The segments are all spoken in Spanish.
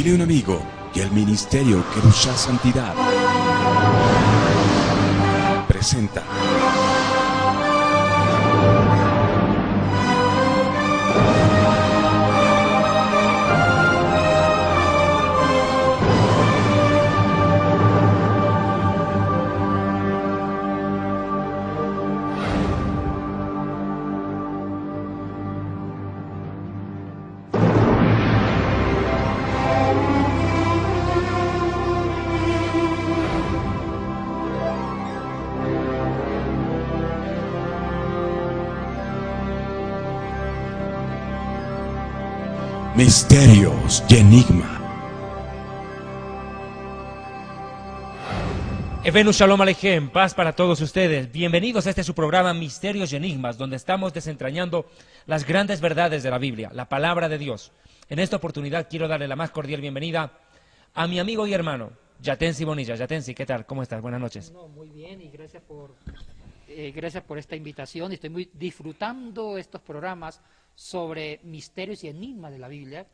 Dile a un amigo y el ministerio Querusha Santidad presenta Misterios y Enigma. Evenu Shalom Aleichem, paz para todos ustedes. Bienvenidos a este su programa Misterios y Enigmas, donde estamos desentrañando las grandes verdades de la Biblia, la palabra de Dios. En esta oportunidad quiero darle la más cordial bienvenida a mi amigo y hermano, Yatensi Bonilla. Yatensi, ¿qué tal? ¿Cómo estás? Buenas noches. No, muy bien, y gracias por esta invitación. Estoy muy disfrutando estos programas sobre misterios y enigmas de la Biblia.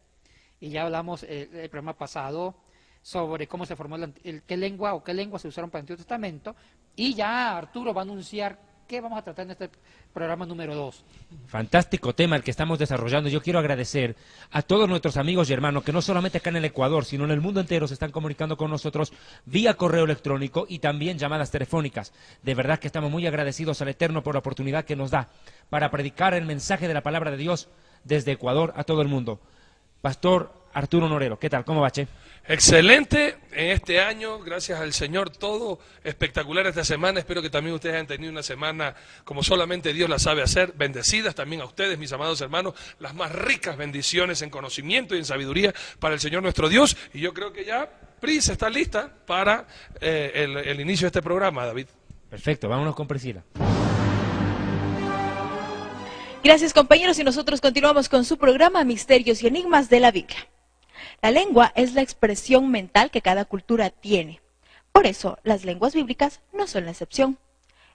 Y ya hablamos el programa pasado sobre cómo se formó qué lengua se usaron para el Antiguo Testamento, y ya Arturo va a anunciar qué vamos a tratar en este programa número 2. Fantástico tema el que estamos desarrollando. Yo quiero agradecer a todos nuestros amigos y hermanos que no solamente acá en el Ecuador, sino en el mundo entero se están comunicando con nosotros vía correo electrónico y también llamadas telefónicas. De verdad que estamos muy agradecidos al Eterno por la oportunidad que nos da para predicar el mensaje de la palabra de Dios desde Ecuador a todo el mundo. Pastor Arturo Norero, ¿qué tal? ¿Cómo va, Che? Excelente en este año, gracias al Señor, todo espectacular esta semana. Espero que también ustedes hayan tenido una semana como solamente Dios la sabe hacer, bendecidas también a ustedes, mis amados hermanos, las más ricas bendiciones en conocimiento y en sabiduría para el Señor nuestro Dios. Y yo creo que ya Pris está lista para el inicio de este programa, David. Perfecto, vámonos con Priscila. Gracias, compañeros, y nosotros continuamos con su programa Misterios y Enigmas de la Biblia. La lengua es la expresión mental que cada cultura tiene. Por eso, las lenguas bíblicas no son la excepción.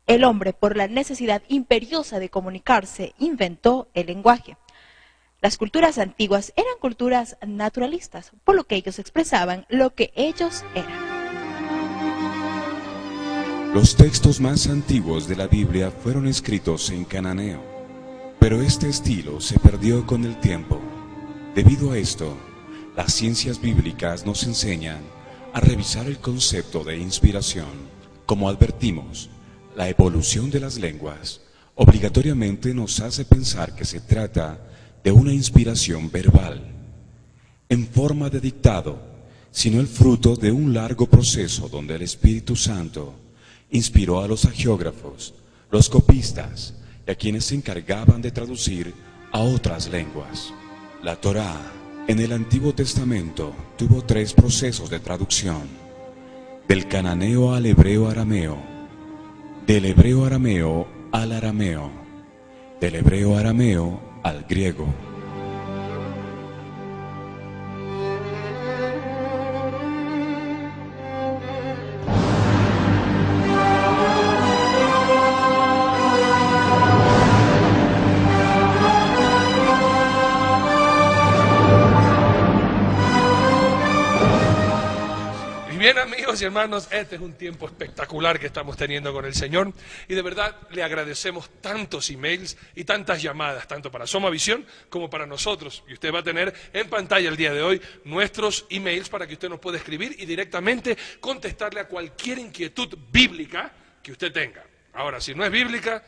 El hombre, por la necesidad imperiosa de comunicarse, inventó el lenguaje. Las culturas antiguas eran culturas naturalistas, por lo que ellos expresaban lo que ellos eran. Los textos más antiguos de la Biblia fueron escritos en cananeo, pero este estilo se perdió con el tiempo. Debido a esto, las ciencias bíblicas nos enseñan a revisar el concepto de inspiración. Como advertimos, la evolución de las lenguas obligatoriamente nos hace pensar que se trata de una inspiración verbal, en forma de dictado, sino el fruto de un largo proceso donde el Espíritu Santo inspiró a los agiógrafos, los copistas y a quienes se encargaban de traducir a otras lenguas. La Torá en el Antiguo Testamento tuvo 3 procesos de traducción: del cananeo al hebreo arameo, del hebreo arameo al arameo, del hebreo arameo al griego. Bien, amigos y hermanos, este es un tiempo espectacular que estamos teniendo con el Señor, y de verdad le agradecemos tantos emails y tantas llamadas, tanto para Soma Visión como para nosotros. Y usted va a tener en pantalla el día de hoy nuestros emails para que usted nos pueda escribir y directamente contestarle a cualquier inquietud bíblica que usted tenga. Ahora, si no es bíblica,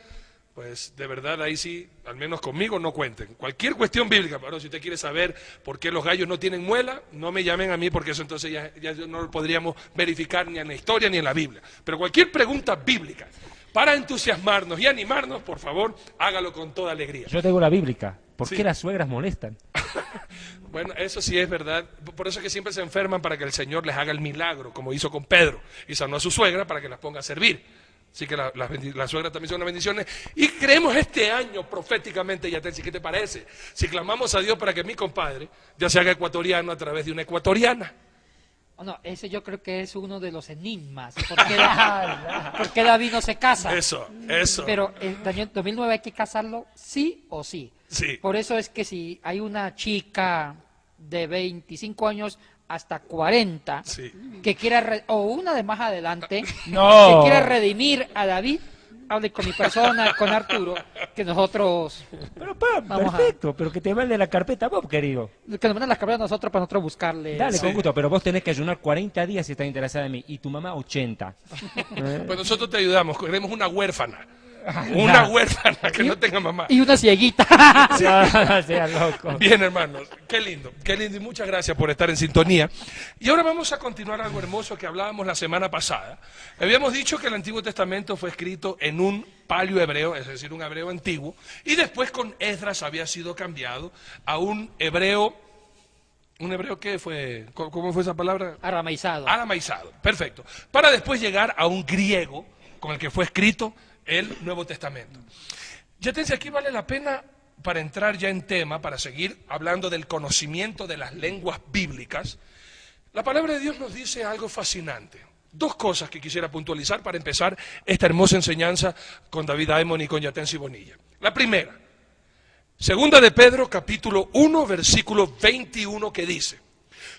pues de verdad ahí sí, al menos conmigo no cuenten. Cualquier cuestión bíblica, pero si usted quiere saber por qué los gallos no tienen muela, no me llamen a mí, porque eso entonces ya no lo podríamos verificar ni en la historia ni en la Biblia. Pero cualquier pregunta bíblica para entusiasmarnos y animarnos, por favor, hágalo con toda alegría. Yo tengo la bíblica. ¿Por Sí. qué las suegras molestan? Bueno, eso sí es verdad. Por eso es que siempre se enferman, para que el Señor les haga el milagro, como hizo con Pedro, y sanó a su suegra para que las ponga a servir. Así que las suegras también son unas bendiciones. Y creemos este año proféticamente, Yatensi, ¿qué te parece? Si clamamos a Dios para que mi compadre ya se haga ecuatoriano a través de una ecuatoriana. Oh, no, ese yo creo que es uno de los enigmas. ¿Por qué David no se casa? Eso. Pero en 2009 hay que casarlo sí o sí. Sí. Por eso es que si hay una chica de 25 años hasta 40, Sí. que quiera, o una de más adelante, No. que quiera redimir a David, hable con mi persona, con Arturo, que nosotros, Pero, Vamos a- perfecto, pero que te mande la carpeta Bob, querido. que nos manden las carpetas a nosotros para nosotros buscarle. Dale, Sí. con gusto, pero vos tenés que ayunar 40 días si estás interesada en mí, y tu mamá 80. Pues nosotros te ayudamos, queremos una huérfana. Una huérfana que no tenga mamá. Y una cieguita. No, seas loco. Bien, hermanos, qué lindo y muchas gracias por estar en sintonía. Y ahora vamos a continuar algo hermoso que hablábamos la semana pasada. Habíamos dicho que el Antiguo Testamento fue escrito en un palio hebreo, es decir, un hebreo antiguo, y después con Esdras había sido cambiado a un hebreo ¿qué fue? ¿Cómo fue esa palabra? Aramaizado. Aramaizado, perfecto. Para después llegar a un griego con el que fue escrito el Nuevo Testamento. Ya te aquí vale la pena, para entrar ya en tema, para seguir hablando del conocimiento de las lenguas bíblicas, la palabra de Dios nos dice algo fascinante. Dos cosas que quisiera puntualizar para empezar esta hermosa enseñanza con David Aemon y con Yatensi Bonilla. La primera, segunda de Pedro, capítulo 1, versículo 21, que dice: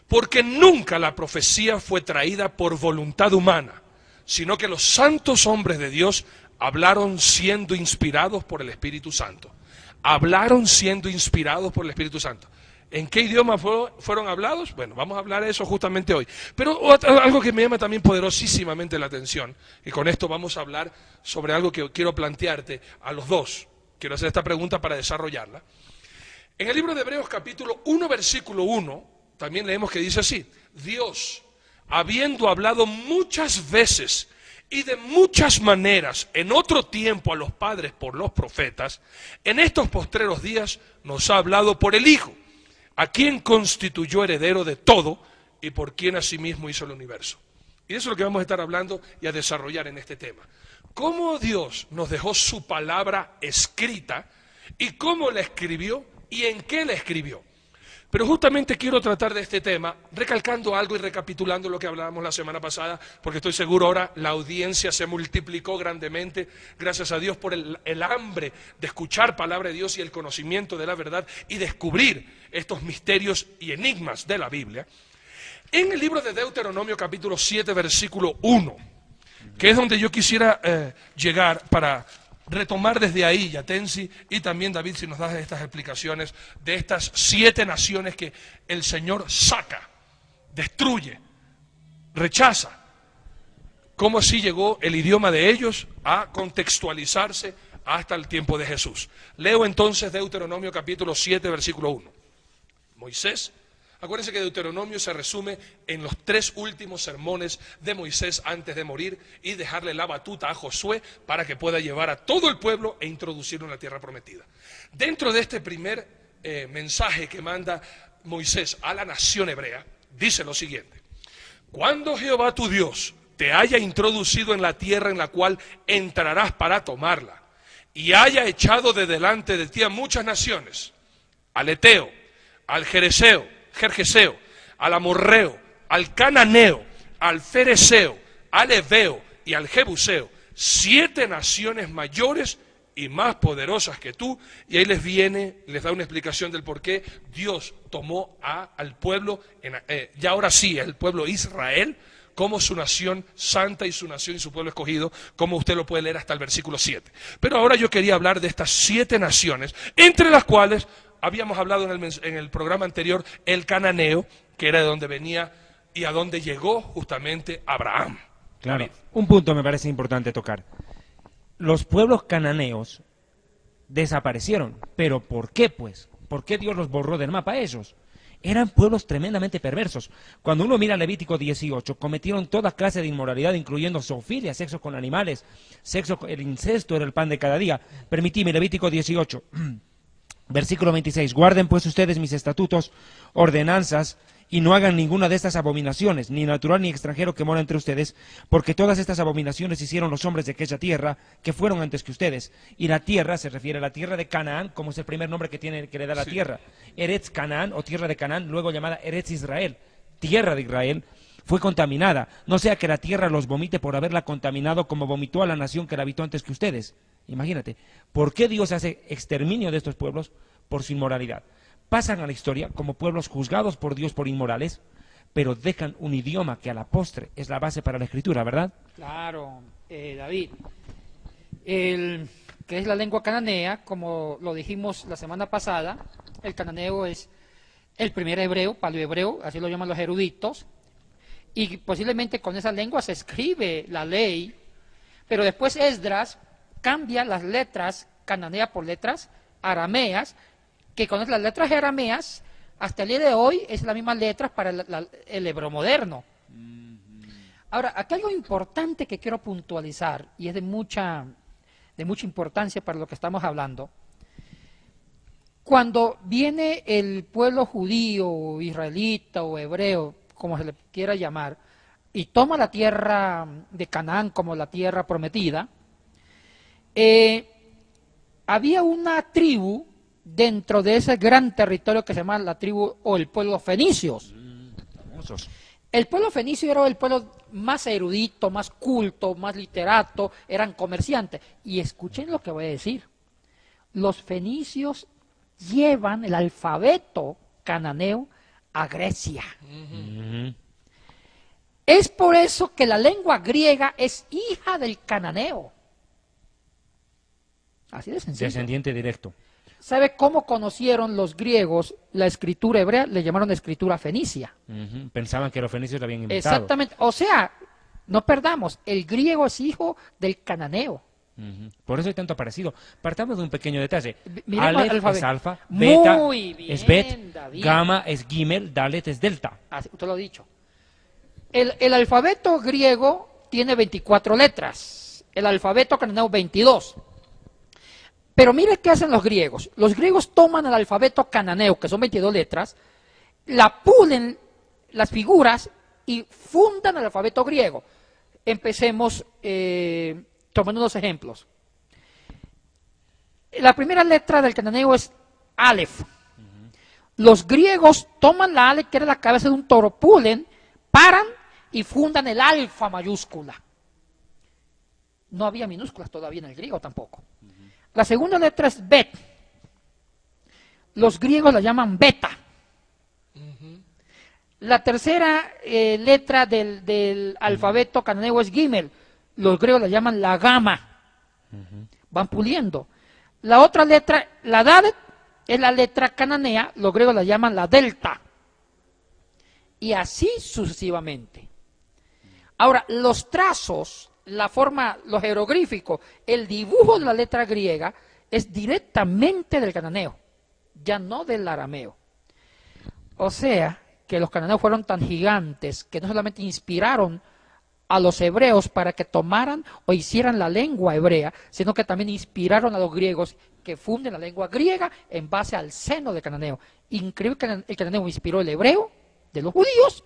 porque nunca la profecía fue traída por voluntad humana, sino que los santos hombres de Dios hablaron siendo inspirados por el Espíritu Santo. Hablaron siendo inspirados por el Espíritu Santo. ¿En qué idioma fueron hablados? Bueno, vamos a hablar de eso justamente hoy. Pero algo que me llama también poderosísimamente la atención, y con esto vamos a hablar sobre algo que quiero plantearte a los dos. Quiero hacer esta pregunta para desarrollarla. En el libro de Hebreos capítulo 1, versículo 1, también leemos que dice así: Dios, habiendo hablado muchas veces y de muchas maneras en otro tiempo a los padres por los profetas, en estos postreros días nos ha hablado por el Hijo, a quien constituyó heredero de todo y por quien asimismo hizo el universo. Y eso es lo que vamos a estar hablando y a desarrollar en este tema. Cómo Dios nos dejó su palabra escrita y cómo la escribió y en qué la escribió. Pero justamente quiero tratar de este tema recalcando algo y recapitulando lo que hablábamos la semana pasada, porque estoy seguro ahora la audiencia se multiplicó grandemente, gracias a Dios por el hambre de escuchar palabra de Dios y el conocimiento de la verdad y descubrir estos misterios y enigmas de la Biblia. En el libro de Deuteronomio capítulo 7 versículo 1, que es donde yo quisiera llegar para retomar desde ahí, Yatensi, y también David, si nos das estas explicaciones de estas 7 naciones que el Señor saca, destruye, rechaza. ¿Cómo así llegó el idioma de ellos a contextualizarse hasta el tiempo de Jesús? Leo entonces Deuteronomio capítulo 7, versículo 1. Moisés, acuérdense que Deuteronomio se resume en los 3 últimos sermones de Moisés antes de morir y dejarle la batuta a Josué para que pueda llevar a todo el pueblo e introducirlo en la tierra prometida. Dentro de este primer mensaje que manda Moisés a la nación hebrea, dice lo siguiente: cuando Jehová tu Dios te haya introducido en la tierra en la cual entrarás para tomarla, y haya echado de delante de ti a muchas naciones, al Eteo, al Gergeseo, al Amorreo, al Cananeo, al Fereseo, al Heveo y al Jebuseo, 7 naciones mayores y más poderosas que tú, y ahí les da una explicación del por qué Dios tomó al pueblo, ya ahora sí, el pueblo Israel, como su nación santa y su nación y su pueblo escogido, como usted lo puede leer hasta el versículo 7. Pero ahora yo quería hablar de estas 7 naciones, entre las cuales habíamos hablado en el programa anterior, el cananeo, que era de donde venía y a donde llegó justamente Abraham. Claro, David. un punto me parece importante tocar. Los pueblos cananeos desaparecieron, pero ¿por qué pues? ¿Por qué Dios los borró del mapa a ellos? Eran pueblos tremendamente perversos. Cuando uno mira Levítico 18, cometieron toda clase de inmoralidad, incluyendo zoofilia, sexo con animales, el incesto era el pan de cada día. Permitime, Levítico 18, versículo 26, guarden pues ustedes mis estatutos, ordenanzas, y no hagan ninguna de estas abominaciones, ni natural ni extranjero que mora entre ustedes, porque todas estas abominaciones hicieron los hombres de aquella tierra, que fueron antes que ustedes. Y la tierra se refiere a la tierra de Canaán, como es el primer nombre que le da la tierra. Eretz Canaán, o tierra de Canaán, luego llamada Eretz Israel, tierra de Israel, fue contaminada, no sea que la tierra los vomite por haberla contaminado como vomitó a la nación que la habitó antes que ustedes. Imagínate, ¿por qué Dios hace exterminio de estos pueblos? Por su inmoralidad. Pasan a la historia como pueblos juzgados por Dios por inmorales, pero dejan un idioma que a la postre es la base para la escritura, ¿verdad? Claro, David. Que es la lengua cananea, como lo dijimos la semana pasada, el cananeo es el primer hebreo, paleohebreo, así lo llaman los eruditos, y posiblemente con esa lengua se escribe la ley, pero después Esdras cambia las letras cananea por letras arameas, que con las letras arameas, hasta el día de hoy, es la misma letra para el hebreo moderno. Ahora, aquí hay algo importante que quiero puntualizar, y es de mucha importancia para lo que estamos hablando. Cuando viene el pueblo judío, israelita o hebreo, como se le quiera llamar, y toma la tierra de Canaán como la tierra prometida, había una tribu dentro de ese gran territorio que se llama la tribu o el pueblo fenicios. El pueblo fenicio era el pueblo más erudito, más culto, más literato, eran comerciantes. Y escuchen lo que voy a decir. Los fenicios llevan el alfabeto cananeo a Grecia. Es por eso que la lengua griega es hija del cananeo. Así de sencillo. Descendiente directo. ¿Sabe cómo conocieron los griegos la escritura hebrea? Le llamaron escritura fenicia. Pensaban que los fenicios la habían inventado. Exactamente. O sea, no perdamos, el griego es hijo del cananeo. Por eso hay tanto parecido. Partamos de un pequeño detalle. Miremos Aleph alfabeto. es alfa, beta Muy bien, es bet, David. gamma es gimel, dalet es delta. Así, usted lo ha dicho. El alfabeto griego tiene 24 letras, el alfabeto cananeo 22. Pero mire qué hacen los griegos. Los griegos toman el alfabeto cananeo, que son 22 letras, la pulen las figuras y fundan el alfabeto griego. Empecemos tomando unos ejemplos. La primera letra del cananeo es Aleph. Los griegos toman la Aleph, que era la cabeza de un toro, pulen, paran y fundan el alfa mayúscula. No había minúsculas todavía en el griego tampoco. La segunda letra es Bet. Los griegos la llaman beta. La tercera letra del alfabeto cananeo es Gimel. Los griegos la llaman la gamma. Van puliendo. La otra letra, la Dalet, es la letra cananea. Los griegos la llaman la delta. Y así sucesivamente. Ahora, los trazos, la forma, los jeroglíficos, el dibujo de la letra griega es directamente del cananeo, ya no del arameo. O sea, que los cananeos fueron tan gigantes que no solamente inspiraron a los hebreos para que tomaran o hicieran la lengua hebrea, sino que también inspiraron a los griegos que funden la lengua griega en base al seno del cananeo. Increíble que el cananeo inspiró el hebreo de los judíos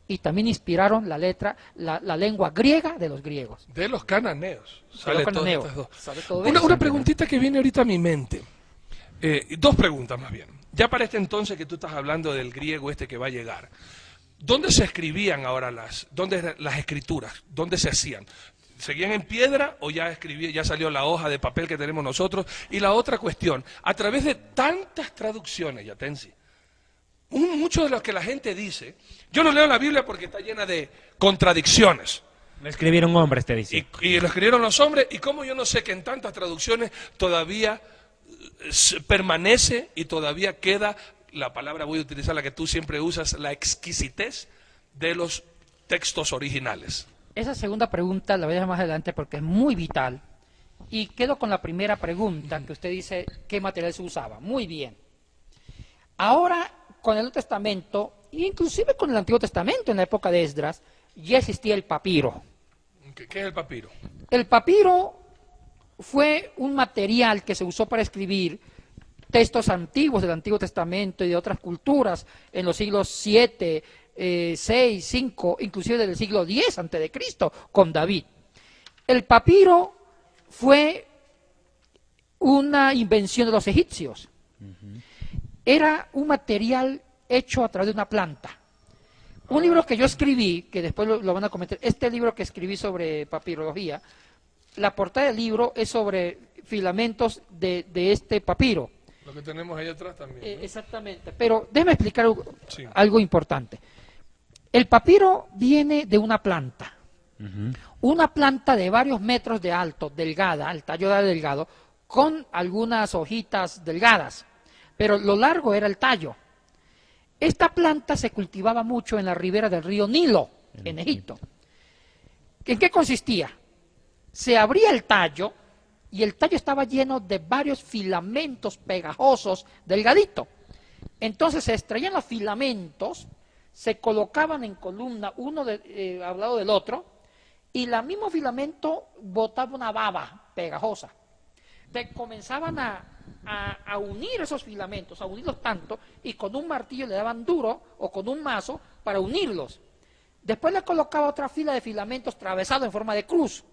y también inspiraron la lengua griega de los griegos. De los cananeos. Sale todas estas dos. Una preguntita que viene ahorita a mi mente. Dos preguntas más bien. Ya para este entonces que tú estás hablando del griego este que va a llegar, ¿dónde se escribían ahora las escrituras? ¿Dónde se hacían? ¿Seguían en piedra o ya salió la hoja de papel que tenemos nosotros? Y la otra cuestión, a través de tantas traducciones, Yatensi, mucho de lo que la gente dice, yo no leo la Biblia porque está llena de contradicciones. Lo escribieron hombres, te dice. Y lo escribieron los hombres, y cómo yo no sé que en tantas traducciones todavía permanece y todavía queda, la palabra voy a utilizar la que tú siempre usas, la exquisitez de los textos originales. Esa segunda pregunta la voy a dejar más adelante porque es muy vital. Y quedo con la primera pregunta que usted dice, ¿qué material se usaba? Muy bien. Ahora, con el Nuevo Testamento, e inclusive con el Antiguo Testamento, en la época de Esdras, ya existía el papiro. ¿Qué es el papiro? El papiro fue un material que se usó para escribir textos antiguos del Antiguo Testamento y de otras culturas en los siglos 7, 6, 5, inclusive del siglo X antes de Cristo, con David. El papiro fue una invención de los egipcios. Era un material hecho a través de una planta. Un libro que yo escribí, que después lo van a comentar, este libro que escribí sobre papirología, la portada del libro es sobre filamentos de este papiro. Lo que tenemos ahí atrás también, ¿no? Exactamente, pero déjeme explicar algo importante. El papiro viene de una planta. Ujú. Una planta de varios metros de alto, delgada, el tallo era delgado, con algunas hojitas delgadas, pero lo largo era el tallo. Esta planta se cultivaba mucho en la ribera del río Nilo, en Egipto. ¿En qué consistía? Se abría el tallo y el tallo estaba lleno de varios filamentos pegajosos, delgaditos. Entonces se extraían los filamentos, se colocaban en columna uno al lado del otro, y el mismo filamento botaba una baba pegajosa. Entonces comenzaban a unir esos filamentos, a unirlos tanto, y con un martillo le daban duro o con un mazo para unirlos. Después le colocaba otra fila de filamentos travesados en forma de cruz,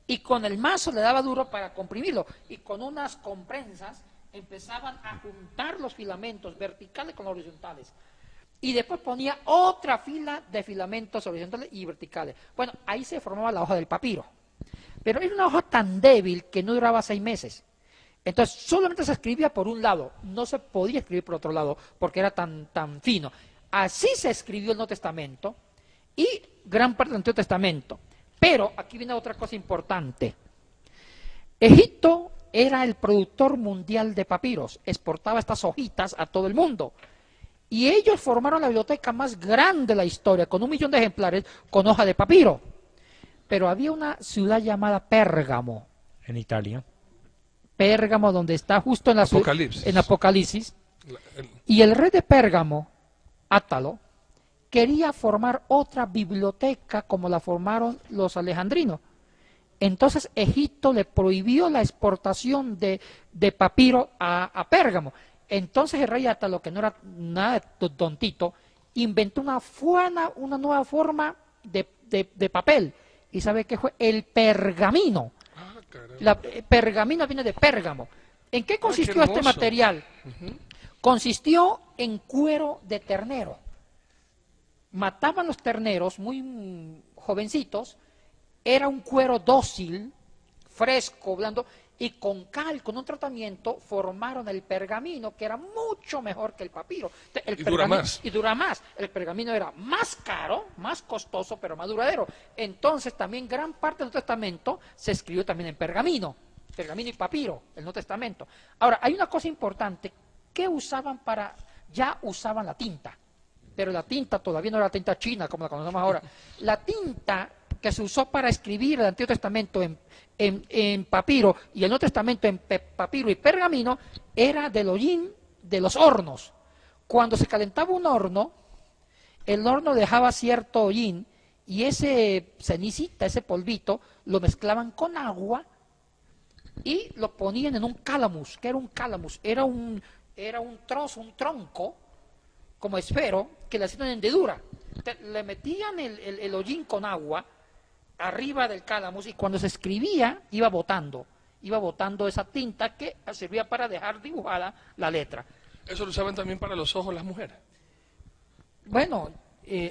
y con el mazo le daba duro para comprimirlo, y con unas comprensas empezaban a juntar los filamentos verticales con horizontales. Y después ponía otra fila de filamentos horizontales y verticales. Bueno, ahí se formaba la hoja del papiro. Pero era una hoja tan débil que no duraba 6 meses. Entonces, solamente se escribía por un lado, no se podía escribir por otro lado, porque era tan fino. Así se escribió el Nuevo Testamento y gran parte del Antiguo Testamento. Pero aquí viene otra cosa importante. Egipto era el productor mundial de papiros, exportaba estas hojitas a todo el mundo. Y ellos formaron la biblioteca más grande de la historia, con 1 millón de ejemplares, con hoja de papiro. Pero había una ciudad llamada Pérgamo. En Italia. Pérgamo, donde está justo en la Apocalipsis. en Apocalipsis. Y el rey de Pérgamo, Átalo, quería formar otra biblioteca como la formaron los alejandrinos. Entonces Egipto le prohibió la exportación de papiro a Pérgamo. Entonces el rey Átalo, que no era nada tontito, inventó una nueva forma de papel. ¿Y sabe qué fue? El pergamino. Pergamino viene de Pérgamo. ¿En qué consistió este material? Consistió en cuero de ternero. Mataban los terneros muy jovencitos, era un cuero dócil, fresco, blando, y con cal, con un tratamiento, formaron el pergamino, que era mucho mejor que el papiro. Dura más. Y dura más. El pergamino era más caro, más costoso, pero más duradero. Entonces, también gran parte del Nuevo Testamento se escribió también en pergamino y papiro, el Nuevo Testamento. Ahora, hay una cosa importante. ¿Qué usaban ya usaban la tinta, pero la tinta todavía no era la tinta china, como la conocemos ahora. La tinta que se usó para escribir el Antiguo Testamento en papiro y el Nuevo Testamento en papiro y pergamino era del hollín de los hornos. Cuando se calentaba un horno, el horno dejaba cierto hollín y ese cenicita, ese polvito, lo mezclaban con agua y lo ponían en un cálamus. ¿Qué era un cálamus? Era un trozo, un tronco, como esfero, que le hacían hendidura. Le metían el hollín con agua arriba del cálamus y cuando se escribía iba botando esa tinta que servía para dejar dibujada la letra. ¿Eso lo usaban también para los ojos las mujeres? Bueno,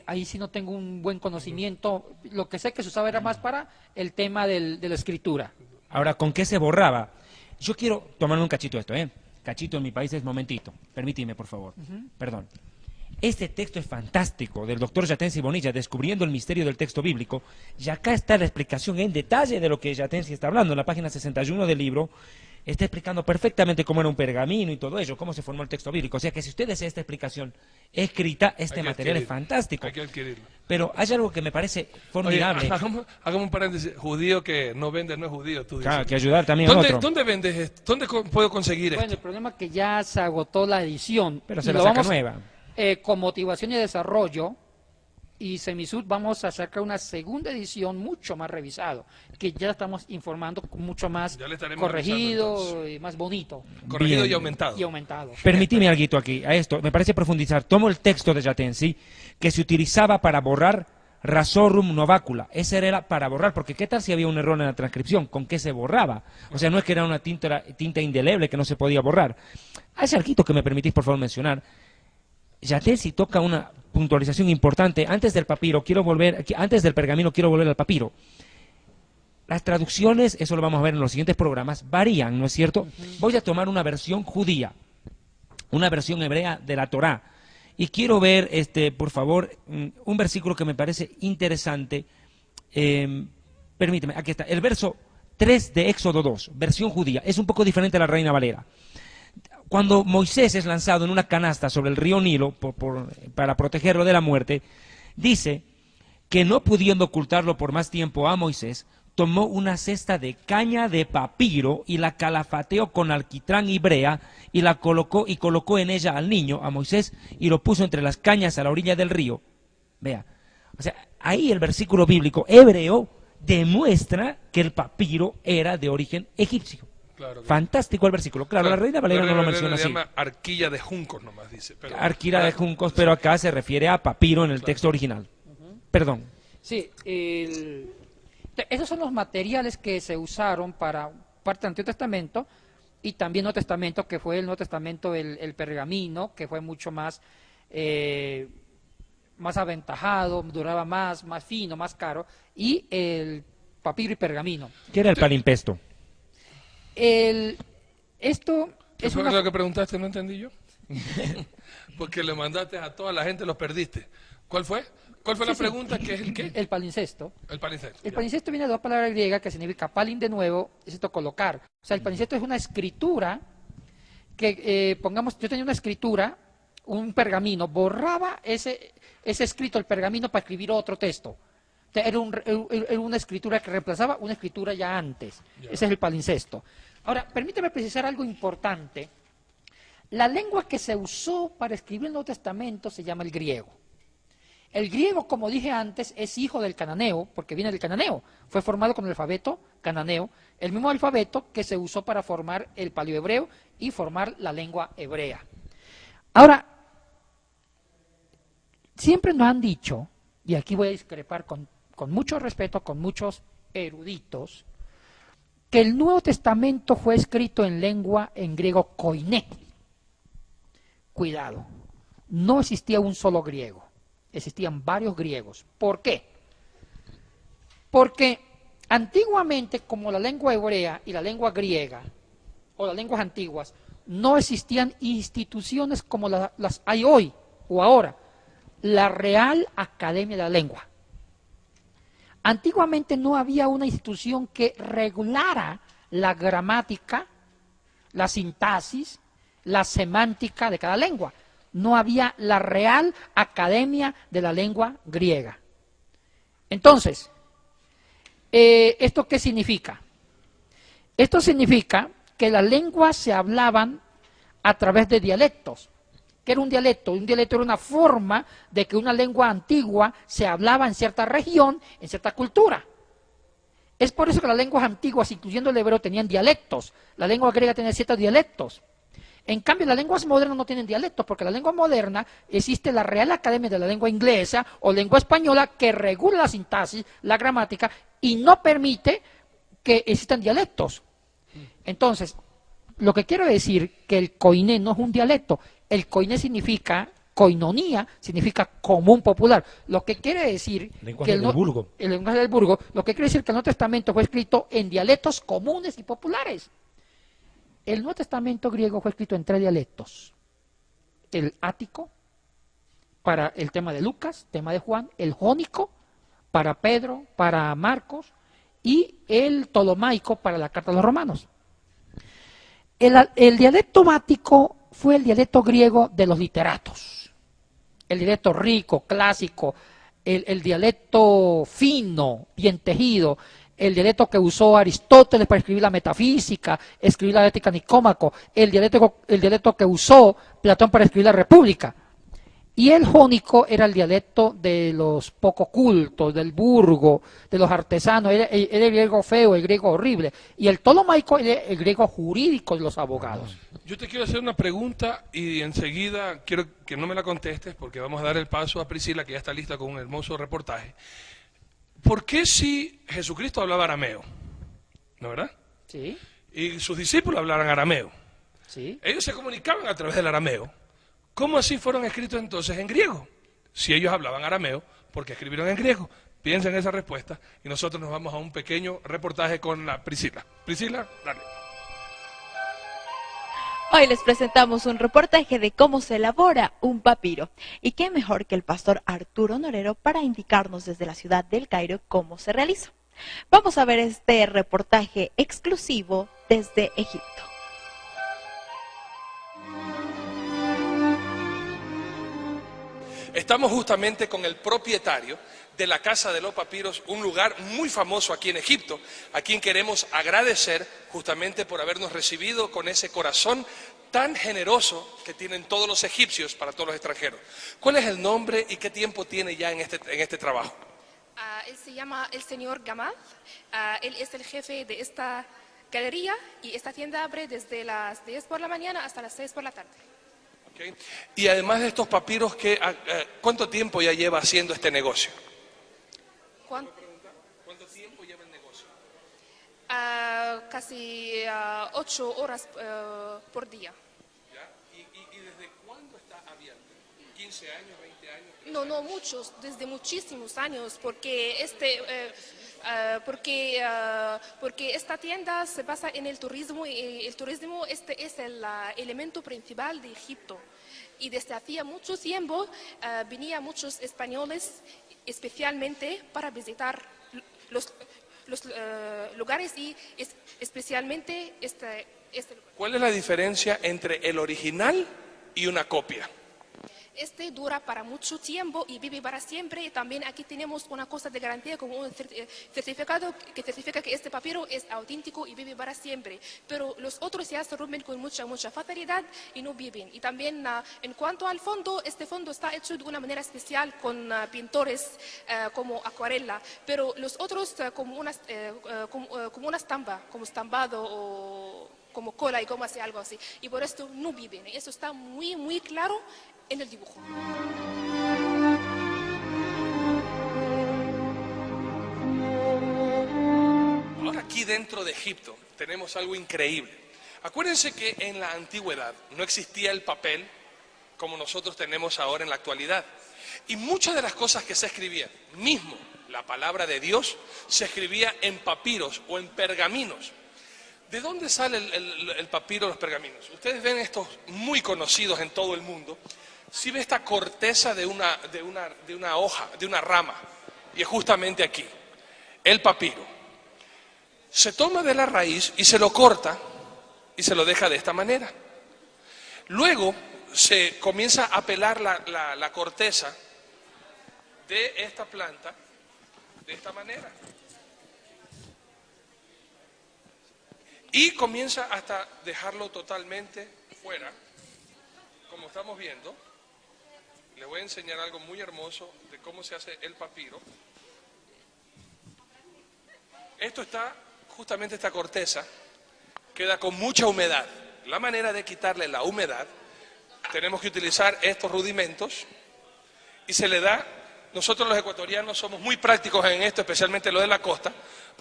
ahí sí no tengo un buen conocimiento. Lo que sé que se usaba era más para el tema de la escritura. Ahora, ¿con qué se borraba? Yo quiero tomarme un cachito de esto, ¿eh? Cachito en mi país es momentito. Permíteme, por favor. Perdón. Este texto es fantástico, del doctor Yatensi Bonilla, descubriendo el misterio del texto bíblico, y acá está la explicación en detalle de lo que Yatensi está hablando. En la página 61 del libro está explicando perfectamente cómo era un pergamino y todo ello, cómo se formó el texto bíblico. O sea que si usted desea esta explicación escrita, este material es fantástico. Hay que adquirirlo. Pero hay algo que me parece formidable. Oye, hagamos un paréntesis. Judío que no vende no es judío, tú dices. Claro, que ayudar también a otro. ¿Dónde vendes esto? ¿Dónde puedo conseguir Bueno, esto? el problema es que ya se agotó la edición. Pero se Y la lo saca vamos, nueva. Con motivación y desarrollo, y Semisud vamos a sacar una segunda edición mucho más revisado, que ya estamos informando mucho más Ya le estaremos corregido avisando, y más bonito Corregido Bien. y aumentado. y aumentado. Permíteme algo aquí, a esto, me parece profundizar. Tomo el texto de Yatensi, que se utilizaba para borrar rasorum novacula. Ese era para borrar, porque ¿qué tal si había un error en la transcripción? ¿Con qué se borraba? O sea, no es que era una tinta indeleble que no se podía borrar. Hay algo que me permitís, por favor, mencionar. Yatensi toca una puntualización importante. Antes del pergamino quiero volver al papiro. Las traducciones, eso lo vamos a ver en los siguientes programas, varían, ¿no es cierto? Voy a tomar una versión judía, una versión hebrea de la Torá, Y quiero ver, por favor, un versículo que me parece interesante. Permíteme, aquí está, el verso 3 de Éxodo 2, versión judía. Es un poco diferente a la Reina Valera. Cuando Moisés es lanzado en una canasta sobre el río Nilo para protegerlo de la muerte, dice que no pudiendo ocultarlo por más tiempo a Moisés, tomó una cesta de caña de papiro y la calafateó con alquitrán y brea y la colocó en ella al niño, a Moisés, y lo puso entre las cañas a la orilla del río. Vea, o sea, ahí el versículo bíblico hebreo demuestra que el papiro era de origen egipcio. Claro. Fantástico el versículo. Claro, la Reina Valera no lo menciona así. Se llama arquilla de juncos nomás, dice. Pero, arquilla de juncos, pero acá se refiere a papiro en el texto original. Perdón. Sí, esos son los materiales que se usaron para parte del Antiguo Testamento y también Nuevo Testamento, que fue el Nuevo Testamento, el pergamino, que fue mucho más, más aventajado, duraba más fino, más caro, y el papiro y pergamino. ¿Qué era el palimpesto? Esto es lo que preguntaste, no entendí yo. Porque le mandaste a toda la gente, los perdiste. ¿Cuál fue? ¿Cuál fue la pregunta? ¿Qué es el qué? El palincesto. El palincesto. El palincesto viene de dos palabras griegas que significa palin de nuevo, es esto colocar. O sea, el palincesto es una escritura que, pongamos, yo tenía una escritura, un pergamino, borraba ese escrito, el pergamino, para escribir otro texto. Era una escritura que reemplazaba una escritura ya antes. Ya. Ese es el palincesto. Ahora, permíteme precisar algo importante. La lengua que se usó para escribir el Nuevo Testamento se llama el griego. El griego, como dije antes, es hijo del cananeo, porque viene del cananeo. Fue formado con el alfabeto cananeo, el mismo alfabeto que se usó para formar el paleohebreo y formar la lengua hebrea. Ahora, siempre nos han dicho, y aquí voy a discrepar con mucho respeto, con muchos eruditos, que el Nuevo Testamento fue escrito en griego koiné. Cuidado, no existía un solo griego, existían varios griegos. ¿Por qué? Porque antiguamente, como la lengua hebrea y la lengua griega, o las lenguas antiguas, no existían instituciones como las hay hoy o ahora, la Real Academia de la Lengua. Antiguamente no había una institución que regulara la gramática, la sintaxis, la semántica de cada lengua. No había la Real Academia de la Lengua griega. Entonces, ¿esto qué significa? Esto significa que las lenguas se hablaban a través de dialectos. ¿Qué era un dialecto? Un dialecto era una forma de que una lengua antigua se hablaba en cierta región, en cierta cultura. Es por eso que las lenguas antiguas, incluyendo el hebreo, tenían dialectos. La lengua griega tenía ciertos dialectos. En cambio, las lenguas modernas no tienen dialectos, porque la lengua moderna existe la Real Academia de la Lengua Inglesa o Lengua Española que regula la sintaxis, la gramática, y no permite que existan dialectos. Entonces, lo que quiero decir que el koiné no es un dialecto. El koiné significa, koinonía, significa común popular. Lo que quiere decir que el lenguaje del burgo, lo que quiere decir que el Nuevo Testamento fue escrito en dialectos comunes y populares. El Nuevo Testamento griego fue escrito en 3 dialectos. El ático, para el tema de Lucas, tema de Juan, el jónico, para Pedro, para Marcos, y el tolomaico, para la carta a los romanos. El dialecto bático fue el dialecto griego de los literatos. El dialecto rico, clásico, el dialecto fino, bien tejido, el dialecto que usó Aristóteles para escribir la metafísica, escribir la ética Nicómaco, el dialecto que usó Platón para escribir la República. Y el jónico era el dialecto de los poco cultos, del burgo, de los artesanos, era el griego feo, el griego horrible. Y el tolomaico era el griego jurídico de los abogados. Yo te quiero hacer una pregunta y enseguida quiero que no me la contestes porque vamos a dar el paso a Priscila, que ya está lista con un hermoso reportaje. ¿Por qué si Jesucristo hablaba arameo? ¿No, verdad? Sí. Y sus discípulos hablaban arameo. Sí. Ellos se comunicaban a través del arameo. ¿Cómo así fueron escritos entonces en griego? Si ellos hablaban arameo, ¿por qué escribieron en griego? Piensa en esa respuesta y nosotros nos vamos a un pequeño reportaje con la Priscila. Priscila, dale. Hoy les presentamos un reportaje de cómo se elabora un papiro. Y qué mejor que el pastor Arturo Norero para indicarnos desde la ciudad del Cairo cómo se realiza. Vamos a ver este reportaje exclusivo desde Egipto. Estamos justamente con el propietario de la Casa de los Papiros, un lugar muy famoso aquí en Egipto, a quien queremos agradecer justamente por habernos recibido con ese corazón tan generoso que tienen todos los egipcios para todos los extranjeros. ¿Cuál es el nombre y qué tiempo tiene ya en este trabajo? Él se llama el señor Gamal. Él es el jefe de esta galería y esta tienda abre desde las 10 por la mañana hasta las 6 por la tarde. Okay. Y además de estos papiros, ¿cuánto tiempo ya lleva haciendo este negocio? ¿Cuánto tiempo lleva el negocio? Casi 8 horas por día. ¿Ya? ¿Y desde cuándo está abierto? ¿15 años, 20 años? No, muchos, desde muchísimos años, porque porque esta tienda se basa en el turismo y el turismo es el elemento principal de Egipto. Y desde hacía mucho tiempo venían muchos españoles especialmente para visitar los lugares y especialmente este lugar. ¿Cuál es la diferencia entre el original y una copia? Este dura para mucho tiempo y vive para siempre. Y también aquí tenemos una cosa de garantía como un certificado que certifica que este papiro es auténtico y vive para siempre. Pero los otros ya se rompen con mucha facilidad y no viven. Y también en cuanto al fondo, este fondo está hecho de una manera especial con pintores como acuarela. Pero los otros como una estampa, como estampado o como cola y como hace algo así. Y por esto no viven. Eso está muy claro en el dibujo. Ahora aquí dentro de Egipto tenemos algo increíble. Acuérdense que en la antigüedad no existía el papel como nosotros tenemos ahora en la actualidad. Y muchas de las cosas que se escribían, mismo la palabra de Dios, se escribía en papiros o en pergaminos. ¿De dónde sale el papiro, los pergaminos? Ustedes ven estos muy conocidos en todo el mundo. Si ve esta corteza de una hoja, de una rama, y es justamente aquí, el papiro. Se toma de la raíz y se lo corta y se lo deja de esta manera. Luego se comienza a pelar la corteza de esta planta de esta manera. Y comienza hasta dejarlo totalmente fuera, como estamos viendo. Les voy a enseñar algo muy hermoso de cómo se hace el papiro. Esto está, justamente esta corteza, queda con mucha humedad. La manera de quitarle la humedad, tenemos que utilizar estos rudimentos y se le da, nosotros los ecuatorianos somos muy prácticos en esto, especialmente lo de la costa,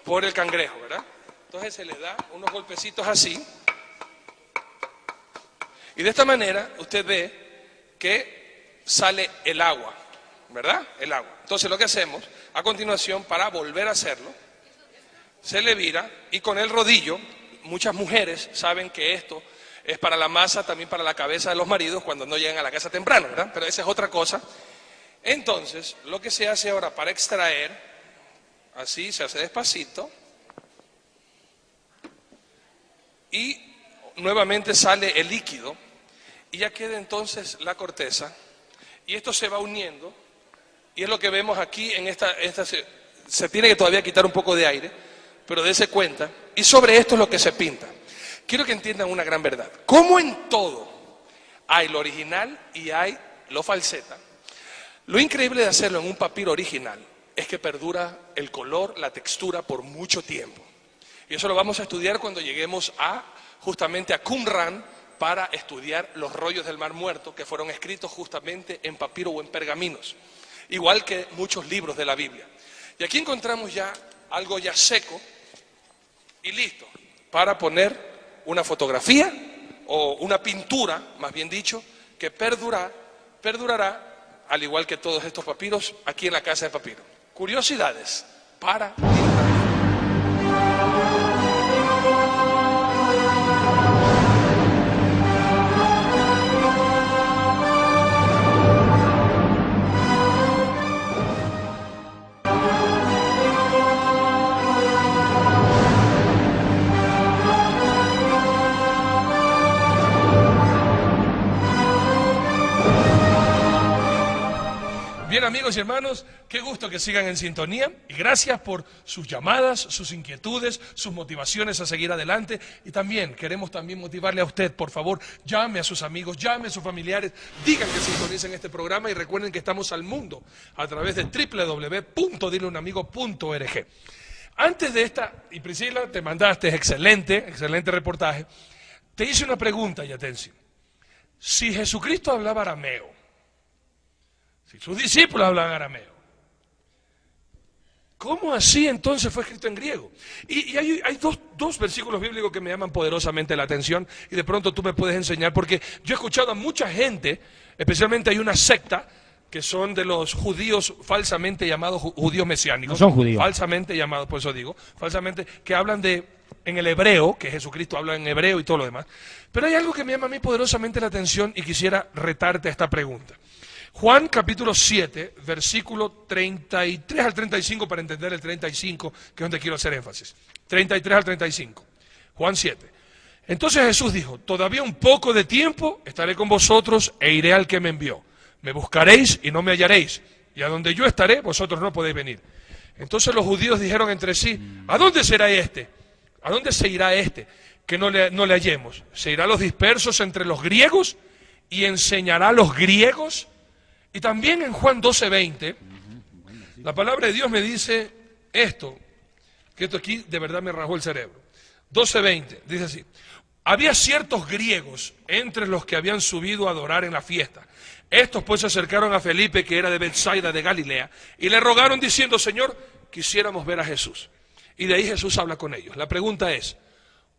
por el cangrejo, ¿verdad? Entonces se le da unos golpecitos así y de esta manera usted ve que sale el agua, ¿verdad? El agua. Entonces lo que hacemos a continuación para volver a hacerlo, se le vira y con el rodillo, muchas mujeres saben que esto es para la masa, también para la cabeza de los maridos cuando no llegan a la casa temprano, ¿verdad? Pero esa es otra cosa. Entonces lo que se hace ahora para extraer, así se hace despacito y nuevamente sale el líquido y ya queda entonces la corteza. Y esto se va uniendo, y es lo que vemos aquí en se tiene que todavía quitar un poco de aire, pero dése cuenta, y sobre esto es lo que se pinta. Quiero que entiendan una gran verdad. Como en todo hay lo original y hay lo falseta, lo increíble de hacerlo en un papiro original es que perdura el color, la textura por mucho tiempo. Y eso lo vamos a estudiar cuando lleguemos justamente a Qumran, para estudiar los rollos del Mar Muerto que fueron escritos justamente en papiro o en pergaminos, igual que muchos libros de la Biblia. Y aquí encontramos ya algo ya seco y listo para poner una fotografía o una pintura, más bien dicho, que perdurará, al igual que todos estos papiros, aquí en la Casa de Papiro. Curiosidades para disfrutar. amigos y hermanos, qué gusto que sigan en sintonía y gracias por sus llamadas, sus inquietudes, sus motivaciones a seguir adelante. Y también queremos motivarle a usted, por favor, llame a sus amigos, llame a sus familiares, digan que sintonicen este programa y recuerden que estamos al mundo a través de www.dileunamigo.org. Antes de esta, y Priscila, te mandaste excelente reportaje, te hice una pregunta, Yatensi. Si Jesucristo hablaba arameo, si sus discípulos hablaban arameo, ¿cómo así entonces fue escrito en griego? Y hay dos versículos bíblicos que me llaman poderosamente la atención y de pronto tú me puedes enseñar, porque yo he escuchado a mucha gente, especialmente hay una secta que son de los judíos falsamente llamados judíos mesiánicos. No son judíos. Falsamente llamados, por eso digo, falsamente, que hablan en el hebreo, que Jesucristo habla en hebreo y todo lo demás. Pero hay algo que me llama a mí poderosamente la atención y quisiera retarte a esta pregunta. Juan capítulo 7, versículo 33 al 35, para entender el 35, que es donde quiero hacer énfasis. 33 al 35. Juan 7. Entonces Jesús dijo, todavía un poco de tiempo estaré con vosotros e iré al que me envió. Me buscaréis y no me hallaréis, y a donde yo estaré, vosotros no podéis venir. Entonces los judíos dijeron entre sí, ¿a dónde será este? ¿A dónde se irá este? Que no le hallemos. ¿Se irá a los dispersos entre los griegos y enseñará a los griegos? Y también en Juan 12:20, la palabra de Dios me dice esto, que esto aquí de verdad me rajó el cerebro. 12:20, dice así, había ciertos griegos entre los que habían subido a adorar en la fiesta. Estos pues se acercaron a Felipe, que era de Betsaida de Galilea, y le rogaron diciendo, Señor, quisiéramos ver a Jesús. Y de ahí Jesús habla con ellos. La pregunta es,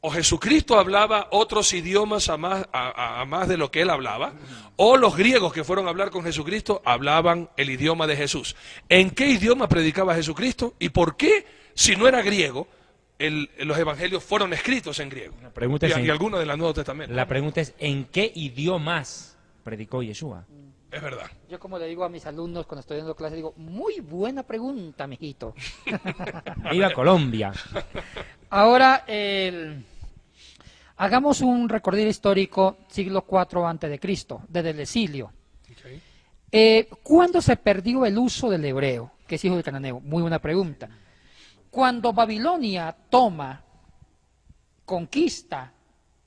¿o Jesucristo hablaba otros idiomas a más de lo que él hablaba? ¿O los griegos que fueron a hablar con Jesucristo hablaban el idioma de Jesús? ¿En qué idioma predicaba Jesucristo? ¿Y por qué, si no era griego, los evangelios fueron escritos en griego? La pregunta es y algunos del Nuevo Testamento. La pregunta es, ¿en qué idiomas predicó Yeshua? Es verdad. Yo como le digo a mis alumnos cuando estoy dando clase, digo, muy buena pregunta, mijito. ¡Viva Colombia! Ahora, hagamos un recorrido histórico, siglo IV a.C., desde el exilio. Okay. ¿Cuándo se perdió el uso del hebreo, que es hijo del cananeo? Muy buena pregunta. Cuando Babilonia conquista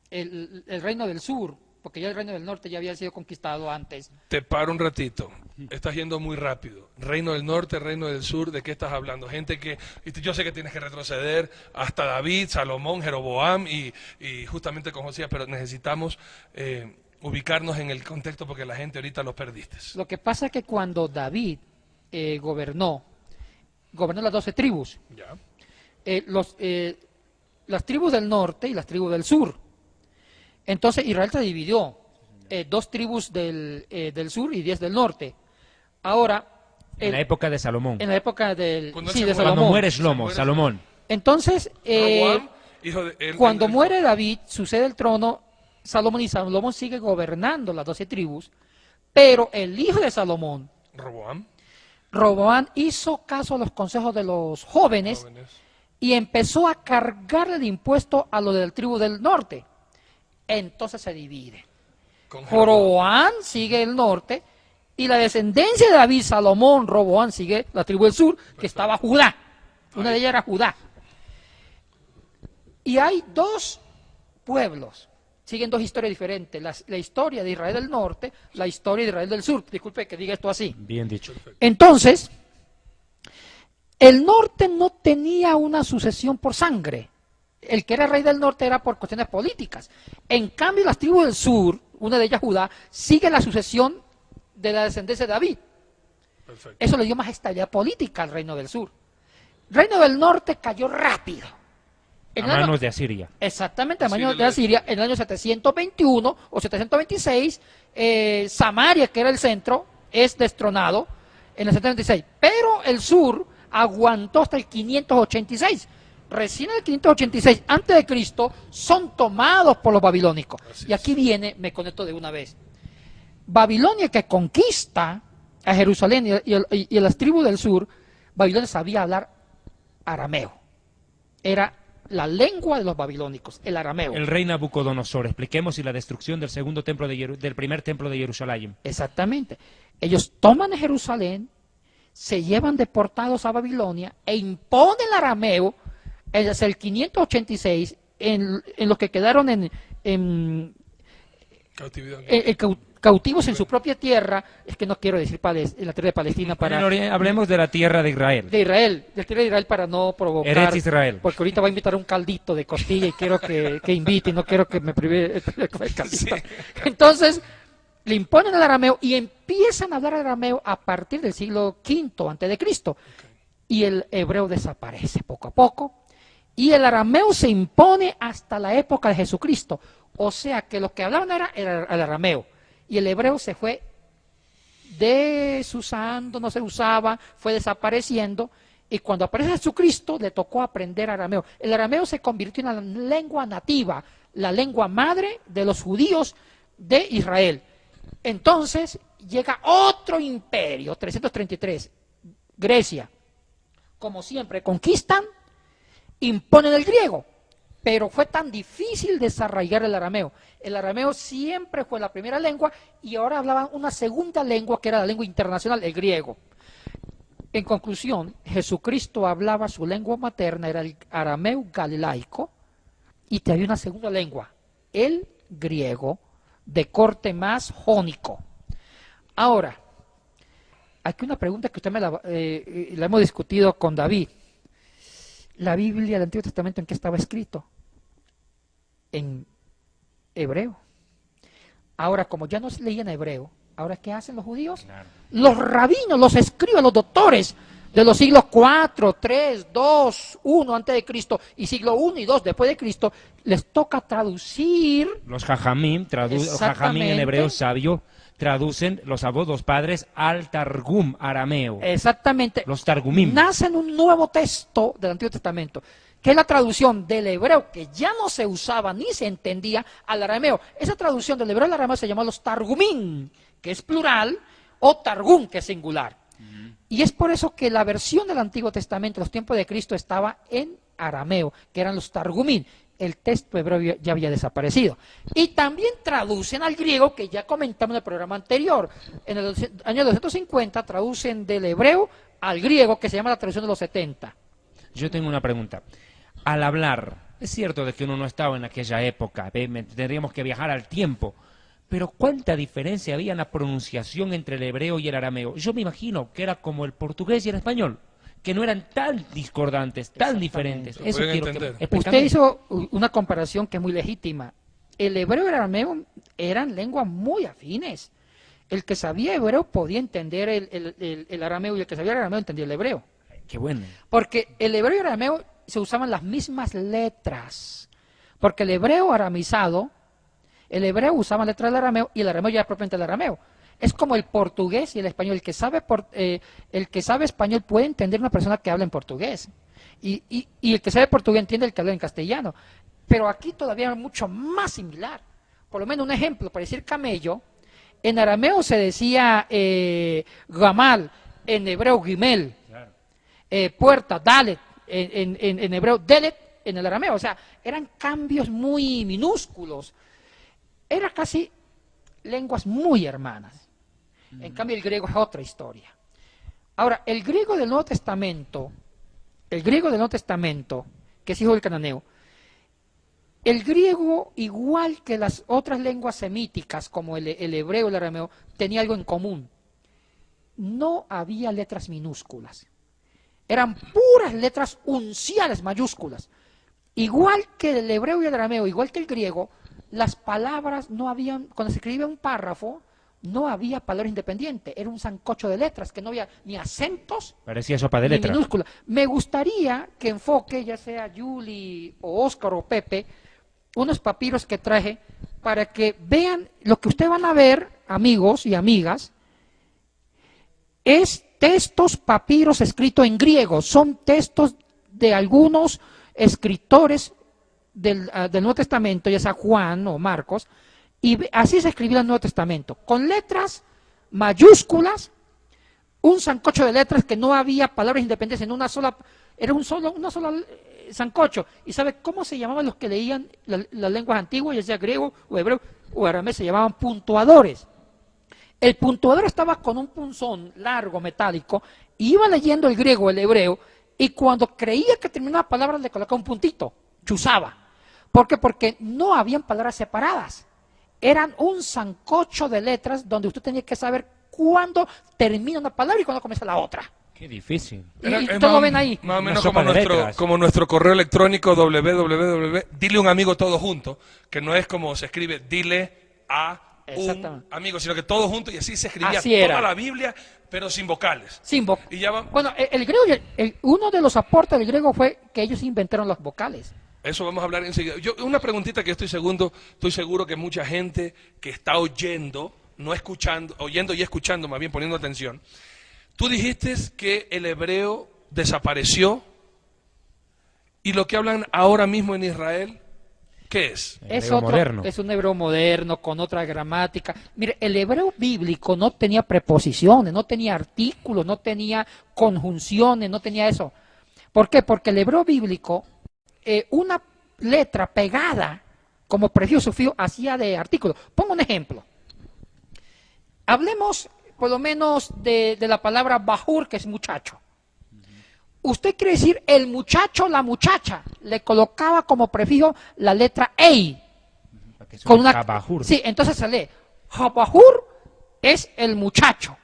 el reino del sur, porque ya el reino del norte ya había sido conquistado antes. Te paro un ratito, estás yendo muy rápido. Reino del norte, reino del sur, ¿de qué estás hablando? Gente que, yo sé que tienes que retroceder hasta David, Salomón, Jeroboam y justamente con Josías, pero necesitamos ubicarnos en el contexto porque la gente ahorita los perdiste. Lo que pasa es que cuando David gobernó las 12 tribus, Ya. las tribus del norte y las tribus del sur. Entonces Israel se dividió, 2 tribus del sur y 10 del norte. Ahora, En la época de Salomón. en la época Cuando de se muere. Salomón. Cuando muere Shlomo, muere Salomón. Entonces, Roboam, hijo de cuando muere David, sucede el trono Salomón y Salomón sigue gobernando las 12 tribus, pero el hijo de Salomón, Roboam, Roboam, hizo caso a los consejos de los jóvenes y empezó a cargarle el impuesto a los del tribu del norte. Entonces se divide. con Jeroboam. Roboam sigue el norte y la descendencia de David, Salomón, Roboam sigue la tribu del sur, que estaba Judá. Una de ellas era Judá. Y hay 2 pueblos, siguen 2 historias diferentes. La historia de Israel del norte, la historia de Israel del sur. Disculpe que diga esto así. Bien dicho. Entonces, el norte no tenía una sucesión por sangre. El que era rey del norte era por cuestiones políticas. En cambio, las tribus del sur, una de ellas Judá, sigue la sucesión de la descendencia de David. Perfecto. Eso le dio más estabilidad política al reino del sur. El reino del norte cayó rápido. A manos de Asiria. Exactamente, a Sí, manos de de la- Asiria, en el año 721 o 726, Samaria, que era el centro, es destronado en el 726. Pero el sur aguantó hasta el 586. Recién en el 586 antes de Cristo son tomados por los babilónicos. Así Y aquí viene, me conecto de una vez. Babilonia, que conquista a Jerusalén y a las tribus del sur, Babilonia sabía hablar arameo. Era la lengua de los babilónicos, el arameo. El rey Nabucodonosor. Expliquemos y la destrucción del segundo templo del primer templo de Jerusalén. Exactamente. Ellos toman a Jerusalén se llevan deportados a Babilonia e imponen el arameo desde el 586 en los que quedaron en cautivos en su propia tierra. Es que no quiero decir la tierra de Palestina para... Hablemos de la tierra de Israel. De Israel, de la tierra de Israel, para no provocar... Eretz Israel. Porque ahorita va a invitar un caldito de costilla y quiero que invite, y no quiero que me prive el caldito. Sí. Entonces, le imponen el arameo y empiezan a hablar arameo a partir del siglo V antes de Cristo. Y el hebreo desaparece poco a poco. Y el arameo se impone hasta la época de Jesucristo. O sea que lo que hablaban era el arameo. Y el hebreo se fue desusando, no se usaba, fue desapareciendo. Y cuando aparece Jesucristo, le tocó aprender arameo. El arameo se convirtió en la lengua nativa, la lengua madre de los judíos de Israel. Entonces llega otro imperio, 333, Grecia. Como siempre, conquistan, imponen el griego. Pero fue tan difícil desarraigar el arameo. El arameo siempre fue la primera lengua y ahora hablaban una segunda lengua que era la lengua internacional, el griego. En conclusión, Jesucristo hablaba su lengua materna, era el arameo galilaico, y tenía una segunda lengua, el griego, de corte más jónico. Ahora, aquí una pregunta que usted la hemos discutido con David. La Biblia del Antiguo Testamento, ¿en qué estaba escrito? En hebreo. Ahora, como ya no se leía en hebreo, ¿ahora qué hacen los judíos? Claro. Los rabinos, los escribas, los doctores de los siglos 4, 3, 2, 1 antes de Cristo y siglo 1 y 2 después de Cristo, les toca traducir. Los jajamim, jajamim en hebreo sabio, traducen los abuelos padres al Targum arameo. Exactamente. Los Targumim. Nacen un nuevo texto del Antiguo Testamento, que es la traducción del hebreo, que ya no se usaba ni se entendía, al arameo. Esa traducción del hebreo al arameo se llama los Targumim, que es plural, o Targum, que es singular. Y es por eso que la versión del Antiguo Testamento, los tiempos de Cristo, estaba en arameo, que eran los Targumim. El texto hebreo ya había desaparecido. Y también traducen al griego, que ya comentamos en el programa anterior. En el año 250 traducen del hebreo al griego, que se llama la traducción de los 70. Yo tengo una pregunta. Al hablar, es cierto de que uno no estaba en aquella época, tendríamos que viajar al tiempo, pero ¿cuánta diferencia había en la pronunciación entre el hebreo y el arameo? Yo me imagino que era como el portugués y el español, que no eran tan discordantes, tan diferentes. Eso quiero que usted hizo una comparación que es muy legítima. El hebreo y el arameo eran lenguas muy afines. El que sabía hebreo podía entender el arameo y el que sabía el arameo entendía el hebreo. Qué bueno. Porque el hebreo y el arameo se usaban las mismas letras. Porque el hebreo aramizado, el hebreo usaba letras del arameo y el arameo ya era propiamente el arameo. Es como el portugués y el español. El que sabe español puede entender a una persona que habla en portugués. Y el que sabe portugués entiende el que habla en castellano. Pero aquí todavía es mucho más similar. Por lo menos un ejemplo, para decir camello, en arameo se decía gamal, en hebreo gimel, claro. Puerta, dalet, en hebreo delet, en el arameo. O sea, eran cambios muy minúsculos. Era casi lenguas muy hermanas. En cambio, el griego es otra historia. Ahora, el griego del Nuevo Testamento, que es hijo del cananeo, el griego, igual que las otras lenguas semíticas, como el hebreo y el arameo, tenía algo en común. No había letras minúsculas. Eran puras letras unciales mayúsculas. Igual que el hebreo y el arameo, igual que el griego, las palabras no habían, cuando se escribía un párrafo, no había palabra independiente, era un sancocho de letras, que no había ni acentos, parecía sopa de ni letras. minúscula. Me gustaría que enfoque, ya sea Julie o Oscar o Pepe, unos papiros que traje para que vean lo que ustedes van a ver, amigos y amigas, es textos, papiros escritos en griego, son textos de algunos escritores del Nuevo Testamento, ya sea Juan o Marcos, y así se escribía el Nuevo Testamento, con letras mayúsculas, un sancocho de letras que no había palabras independientes en una sola, era una sola sancocho. ¿Y sabe cómo se llamaban los que leían las lenguas antiguas, ya sea griego o hebreo o arameo? Se llamaban puntuadores. El puntuador estaba con un punzón largo, metálico, iba leyendo el griego, el hebreo, y cuando creía que terminaba la palabra le colocaba un puntito, chuzaba. ¿Por qué? Porque no habían palabras separadas. Eran un sancocho de letras donde usted tenía que saber cuándo termina una palabra y cuándo comienza la otra. Qué difícil. Y todo ven ahí. Más o Una menos sopa de letras. como nuestro correo electrónico dile a un amigo todo junto, que no es como se escribe dile a un Exactamente. amigo, sino que todo junto, y así se escribía Así era. toda la Biblia, pero sin vocales. Sin Y ya va- Bueno, el griego, uno de los aportes del griego fue que ellos inventaron las vocales. Eso vamos a hablar enseguida. Una preguntita que estoy seguro que mucha gente que está oyendo, no escuchando, oyendo y escuchando, más bien poniendo atención. Tú dijiste que el hebreo desapareció y lo que hablan ahora mismo en Israel, ¿qué es? Es Hebreo moderno. es un hebreo moderno con otra gramática. Mire, el hebreo bíblico no tenía preposiciones, no tenía artículos, no tenía conjunciones, no tenía eso. ¿Por qué? Porque el hebreo bíblico, una letra pegada como prefijo sufijo hacía de artículo. Pongo un ejemplo. Hablemos por lo menos de la palabra bajur, que es muchacho. Usted quiere decir el muchacho, la muchacha, le colocaba como prefijo la letra ei. Para que Con suene una, Jabajur. sí, entonces se lee Jabajur es el muchacho.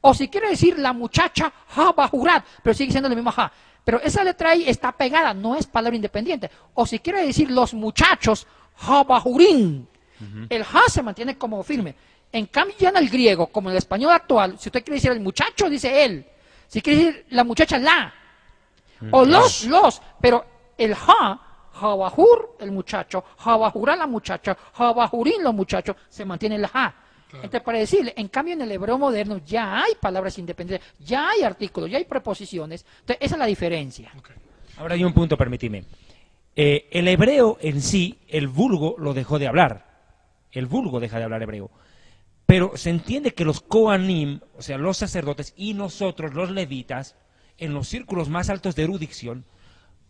O si quiere decir la muchacha, Jabajurat, pero sigue siendo el mismo ja. Pero esa letra ahí está pegada, no es palabra independiente. O si quiere decir los muchachos, Jabajurín. El ja se mantiene como firme. En cambio, ya en el griego, como en el español actual, si usted quiere decir el muchacho, dice él. Si quiere decir la muchacha, la. O los, pero el ja, Jabajur, el muchacho, Jabajurá, la muchacha, Jabajurín, los muchachos, se mantiene el ja. Entonces, para decirle, en cambio en el hebreo moderno ya hay palabras independientes, ya hay artículos, ya hay preposiciones. Entonces, esa es la diferencia. Ahora hay un punto, permíteme. El hebreo en sí, el vulgo lo dejó de hablar. El vulgo deja de hablar hebreo. Pero se entiende que los Kohanim, o sea, los sacerdotes y nosotros, los levitas, en los círculos más altos de erudición,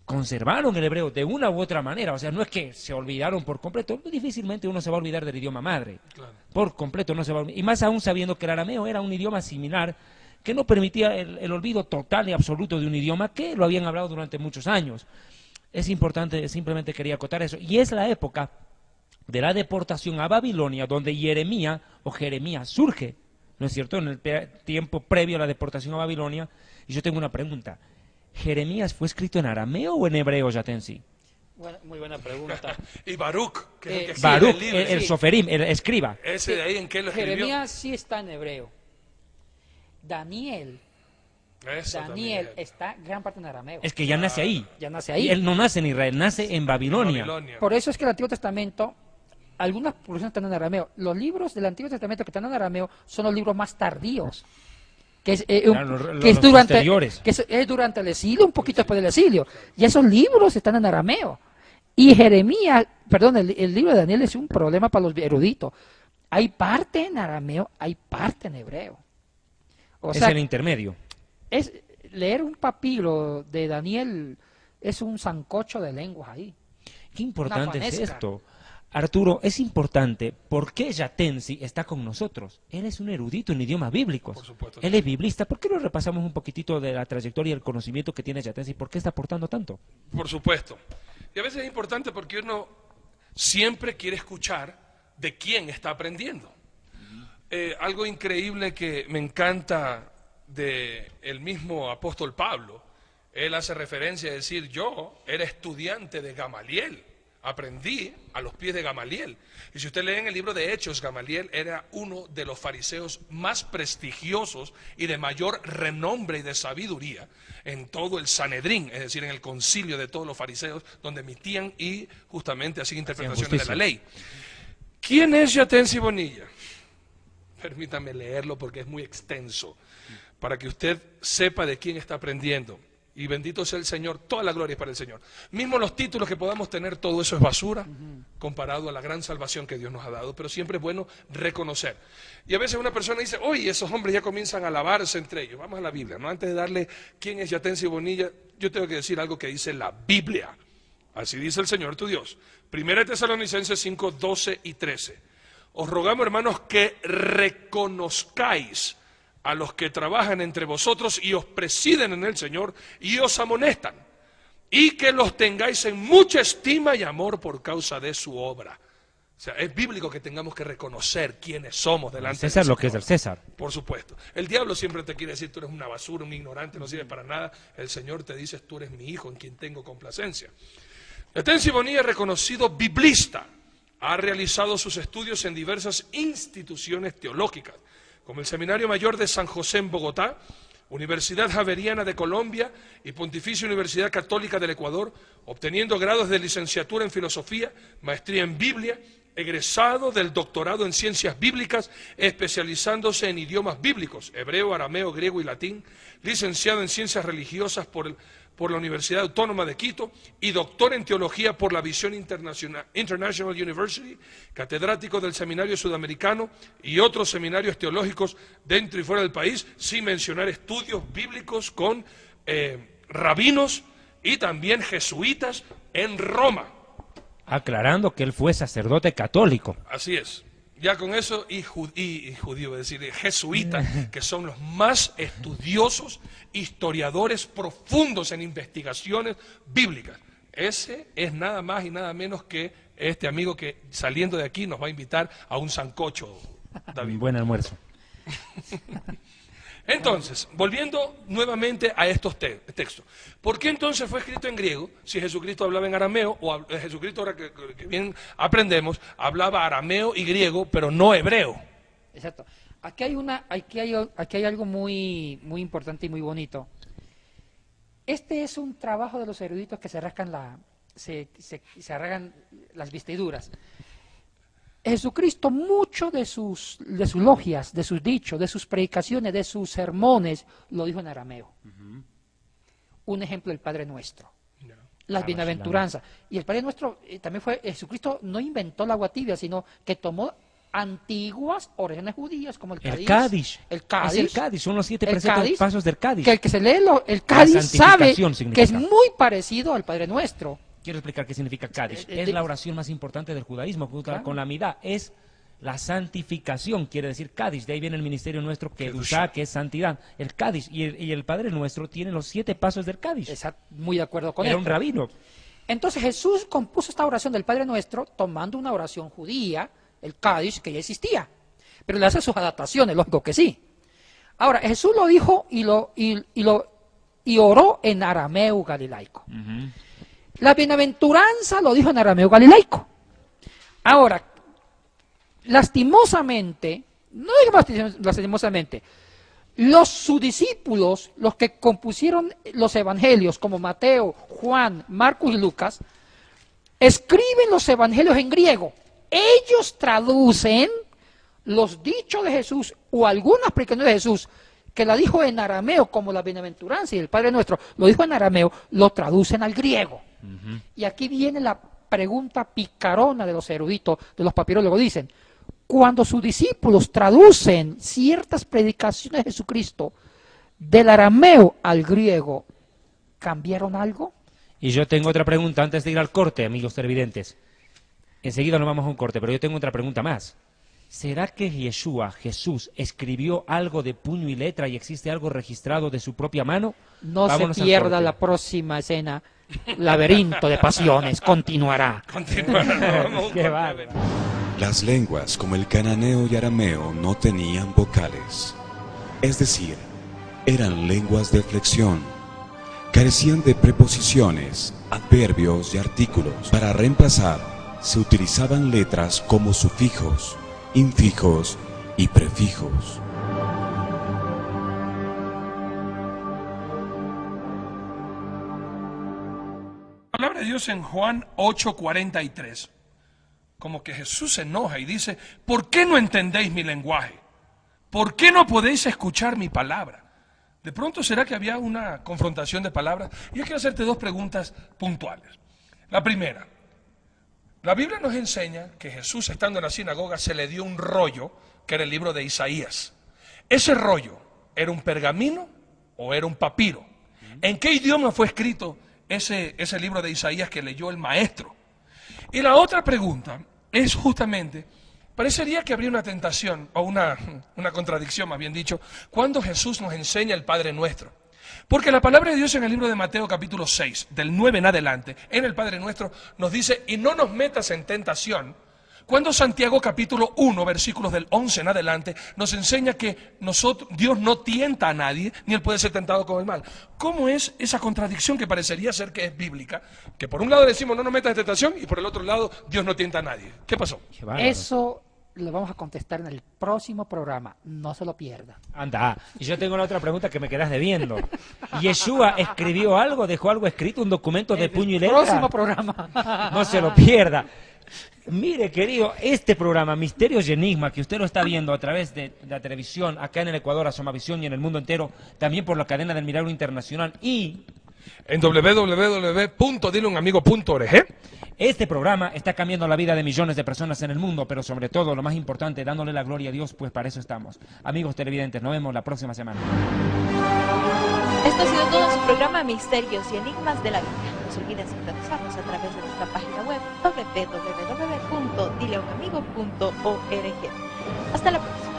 conservaron el hebreo de una u otra manera. O sea, no es que se olvidaron por completo. Difícilmente uno se va a olvidar del idioma madre. Claro. Por completo no se va a olvidar. Y más aún sabiendo que el arameo era un idioma similar que no permitía el olvido total y absoluto de un idioma que lo habían hablado durante muchos años. Es importante, simplemente quería acotar eso. Y es la época de la deportación a Babilonia donde Jeremías surge, ¿no es cierto?, en el tiempo previo a la deportación a Babilonia. Y yo tengo una pregunta. ¿Jeremías fue escrito en arameo o en hebreo, Yatensi? Bueno, muy buena pregunta. Y Baruch, que es el que escribe Baruch, el libro. el sí. Soferim, el escriba. Ese de ahí, ¿en qué lo escribió? Jeremías sí está en hebreo. Daniel Eso también. está gran parte en arameo. Es que ya nace ahí. Ya nace Y ahí. él no nace en Israel, nace en Babilonia. Por eso es que el Antiguo Testamento, algunas porciones están en arameo. Los libros del Antiguo Testamento que están en arameo son los libros más tardíos. Que es, Claro, que es los durante, posteriores. que es durante el exilio, un poquito después del exilio. Y esos libros están en arameo. Y Jeremías, perdón, el libro de Daniel es un problema para los eruditos. Hay parte en arameo, hay parte en hebreo. O Es sea, el intermedio. es leer un papiro de Daniel es un sancocho de lenguas ahí. Qué importante es juanesca. esto. Arturo, es importante. ¿Por qué Yatensi está con nosotros? Él es un erudito en idiomas bíblicos. Por supuesto. Él es biblista. ¿Por qué no repasamos un poquitito de la trayectoria y el conocimiento que tiene Yatensi? ¿Por qué está aportando tanto? Por supuesto. Y a veces es importante porque uno siempre quiere escuchar de quién está aprendiendo. Algo increíble que me encanta de el mismo apóstol Pablo, él hace referencia a decir, yo era estudiante de Gamaliel, aprendí a los pies de Gamaliel. Y si usted lee en el libro de Hechos, Gamaliel era uno de los fariseos más prestigiosos y de mayor renombre y de sabiduría en todo el Sanedrín, es decir, en el concilio de todos los fariseos, donde emitían y justamente hacían interpretaciones de la justicia. ley. ¿Quién es Yatensi Bonilla? Permítame leerlo porque es muy extenso, para que usted sepa de quién está aprendiendo. Y bendito sea el Señor, toda la gloria es para el Señor. Mismo los títulos que podamos tener, todo eso es basura comparado a la gran salvación que Dios nos ha dado, pero siempre es bueno reconocer. Y a veces una persona dice, oye, esos hombres ya comienzan a alabarse entre ellos. Vamos a la Biblia, ¿no? Antes de darle quién es Yatensi Bonilla, yo tengo que decir algo que dice la Biblia. Así dice el Señor tu Dios. 1 Tesalonicenses 5, 12 y 13. Os rogamos, hermanos, que reconozcáis a los que trabajan entre vosotros y os presiden en el Señor y os amonestan, y que los tengáis en mucha estima y amor por causa de su obra. O sea, es bíblico que tengamos que reconocer quiénes somos delante del César Señor. lo que es del César. Por supuesto. El diablo siempre te quiere decir, tú eres una basura, un ignorante, no sirves para nada. El Señor te dice, tú eres mi hijo en quien tengo complacencia. Eten Siboney es reconocido biblista. Ha realizado sus estudios en diversas instituciones teológicas, como el Seminario Mayor de San José en Bogotá, Universidad Javeriana de Colombia y Pontificia Universidad Católica del Ecuador, obteniendo grados de licenciatura en Filosofía, maestría en Biblia, egresado del doctorado en Ciencias Bíblicas, especializándose en idiomas bíblicos, hebreo, arameo, griego y latín, licenciado en Ciencias Religiosas por la Universidad Autónoma de Quito y doctor en Teología por la Visión International University, catedrático del Seminario Sudamericano y otros seminarios teológicos dentro y fuera del país, sin mencionar estudios bíblicos con rabinos y también jesuitas en Roma. Aclarando que él fue sacerdote católico. Así es. Ya con eso, y judío, es decir, jesuitas, que son los más estudiosos, historiadores profundos en investigaciones bíblicas. Ese es nada más y nada menos que este amigo que saliendo de aquí nos va a invitar a un sancocho, David. Buen almuerzo. Entonces, volviendo nuevamente a estos textos, ¿por qué entonces fue escrito en griego si Jesucristo hablaba en arameo, o Jesucristo, ahora que bien aprendemos, hablaba arameo y griego, pero no hebreo? Exacto. Aquí hay algo muy importante y muy bonito. Este es un trabajo de los eruditos que se rascan se las vestiduras. Jesucristo, mucho de sus logias, de sus dichos, de sus predicaciones, de sus sermones, lo dijo en arameo. Un ejemplo, el Padre Nuestro. Las bienaventuranzas. Y el Padre Nuestro también fue, Jesucristo no inventó la agua tibia, sino que tomó antiguas oraciones judías como el Cádiz. El Cádiz, son los 7 pasos del Cádiz. Que el que se lee el Cádiz sabe que es muy parecido al Padre Nuestro. Quiero explicar qué significa Cádiz. Es la oración más importante del judaísmo, con la midá. Es la santificación, quiere decir Cádiz. De ahí viene el ministerio nuestro, Kedushá, que es santidad. El Cádiz y el Padre Nuestro tienen los 7 pasos del Cádiz. Exacto, muy de acuerdo con él. Era un rabino. Entonces Jesús compuso esta oración del Padre Nuestro tomando una oración judía, el Cádiz, que ya existía. Pero le hace sus adaptaciones, lógico que sí. Ahora, Jesús lo dijo y oró en arameo galilaico. La bienaventuranza lo dijo en arameo galilaico. Ahora, lastimosamente, no digamos lastimosamente, sus discípulos, los que compusieron los evangelios, como Mateo, Juan, Marcos y Lucas, escriben los evangelios en griego. Ellos traducen los dichos de Jesús o algunas predicaciones de Jesús que la dijo en arameo, como la bienaventuranza y el Padre Nuestro lo dijo en arameo, lo traducen al griego. Y aquí viene la pregunta picarona de los eruditos, de los papirólogos. Dicen, cuando sus discípulos traducen ciertas predicaciones de Jesucristo del arameo al griego, ¿cambiaron algo? Y yo tengo otra pregunta antes de ir al corte, amigos televidentes. Enseguida nos vamos a un corte, pero yo tengo otra pregunta más. ¿Será que Yeshua, Jesús, escribió algo de puño y letra y existe algo registrado de su propia mano? No se pierda la próxima escena. Laberinto de pasiones continuará. Las lenguas como el cananeo y arameo no tenían vocales, es decir, eran lenguas de flexión. Carecían de preposiciones, adverbios y artículos. Para reemplazar, se utilizaban letras como sufijos, infijos y prefijos. La palabra de Dios en Juan 8:43, como que Jesús se enoja y dice, ¿por qué no entendéis mi lenguaje? ¿Por qué no podéis escuchar mi palabra? De pronto será que había una confrontación de palabras. Y yo quiero hacerte 2 preguntas puntuales. La primera, la Biblia nos enseña que Jesús, estando en la sinagoga, se le dio un rollo, que era el libro de Isaías. ¿Ese rollo era un pergamino o era un papiro? ¿En qué idioma fue escrito ese libro de Isaías que leyó el maestro? Y la otra pregunta es justamente, Parecería que habría una tentación, o una contradicción, más bien dicho, cuando Jesús nos enseña el Padre Nuestro. Porque la palabra de Dios en el libro de Mateo capítulo 6, del 9 en adelante, en el Padre Nuestro, nos dice, y no nos metas en tentación, cuando Santiago capítulo 1, versículos del 11 en adelante, nos enseña que Dios no tienta a nadie, ni él puede ser tentado con el mal. ¿Cómo es esa contradicción que parecería ser que es bíblica? Que por un lado decimos no nos metas en tentación, y por el otro lado Dios no tienta a nadie. ¿Qué pasó? Eso lo vamos a contestar en el próximo programa, no se lo pierda. Anda, y yo tengo la otra pregunta que me quedas debiendo. ¿Yeshua escribió algo, dejó algo escrito, un documento de puño y letra? Próximo programa. No se lo pierda. Mire, querido, este programa, Misterios y Enigmas, que usted lo está viendo a través de la televisión, acá en el Ecuador, Asomavisión y en el mundo entero, también por la cadena del Milagro Internacional y en www.dileunamigo.org. Este programa está cambiando la vida de millones de personas en el mundo, pero sobre todo, lo más importante, dándole la gloria a Dios, pues para eso estamos. Amigos televidentes, nos vemos la próxima semana. Esto ha sido todo en su programa Misterios y Enigmas de la Biblia. No se olviden sintonizarnos a través de nuestra página web www.dileunamigo.org. Hasta la próxima.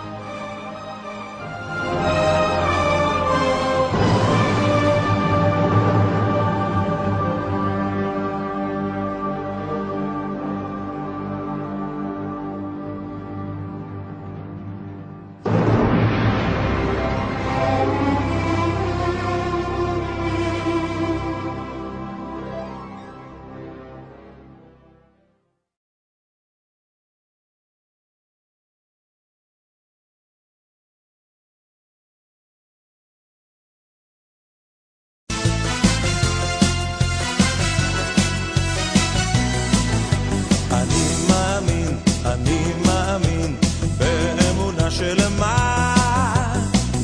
אני מאמין באמונה שלמה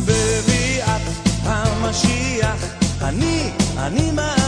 בביאת המשיח. אני מאמין